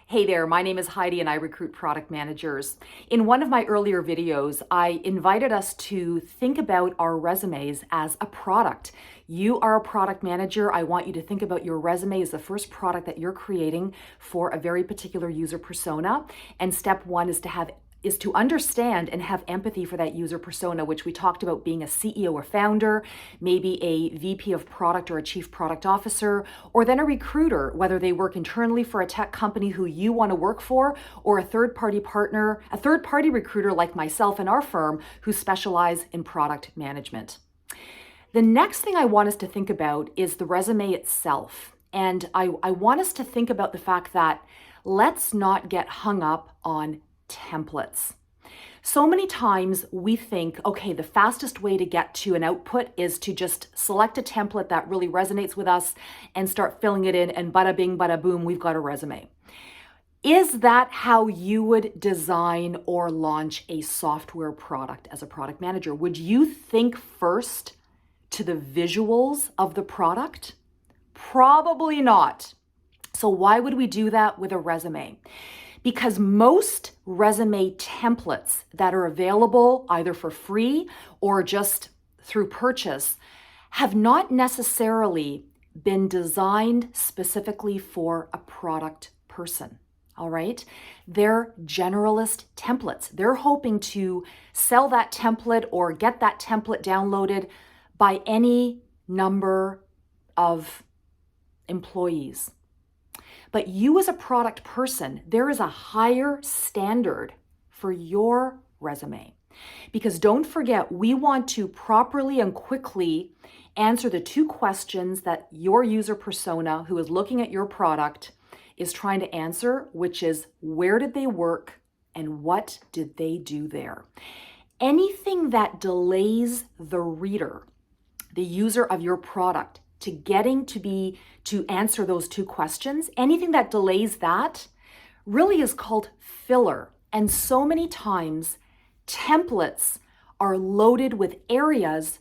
Hey there, my name is Heidi and I recruit product managers. In one of my earlier videos, I invited us to think about our resumes as a product. You are a product manager. I want you to think about your resume as the first product that you're creating for a very particular user persona. And step one is to understand and have empathy for that user persona, which we talked about being a CEO or founder, maybe a VP of product or a chief product officer, or then a recruiter, whether they work internally for a tech company who you want to work for, or a third-party partner, a third-party recruiter like myself and our firm who specialize in product management. The next thing I want us to think about is the resume itself. And I want us to think about the fact that let's not get hung up on templates. So many times we think, okay, the fastest way to get to an output is to just select a template that really resonates with us and start filling it in, and bada bing, bada boom, we've got a resume. Is that how you would design or launch a software product as a product manager? Would you think first to the visuals of the product? Probably not. So why would we do that with a resume? Because most resume templates that are available either for free or just through purchase have not necessarily been designed specifically for a product person. All right? They're generalist templates. They're hoping to sell that template or get that template downloaded by any number of employees. But you as a product person, there is a higher standard for your resume. Because don't forget, we want to properly and quickly answer the two questions that your user persona who is looking at your product is trying to answer, which is where did they work and what did they do there? Anything that delays the reader, the user of your product, to answer those two questions, anything that delays that really is called filler. And so many times templates are loaded with areas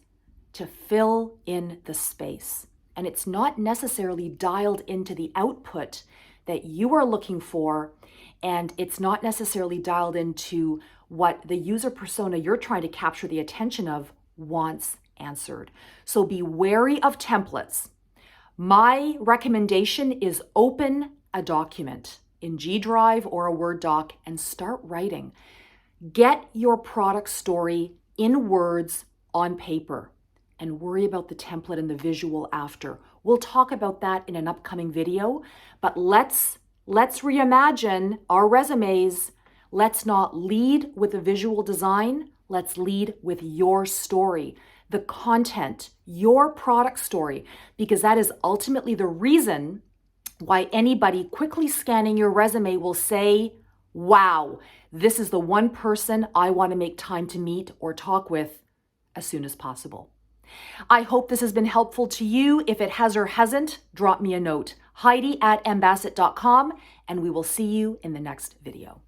to fill in the space. And it's not necessarily dialed into the output that you are looking for, and it's not necessarily dialed into what the user persona you're trying to capture the attention of wants answered. So be wary of templates. My recommendation is open a document in G Drive or a Word doc and start writing. Get your product story in words on paper and worry about the template and the visual after. We'll talk about that in an upcoming video, but let's reimagine our resumes. Let's not lead with the visual design. Let's lead with your story, the content, your product story, because that is ultimately the reason why anybody quickly scanning your resume will say, wow, this is the one person I want to make time to meet or talk with as soon as possible. I hope this has been helpful to you. If it has or hasn't, drop me a note, Heidi@ambassador.com, and we will see you in the next video.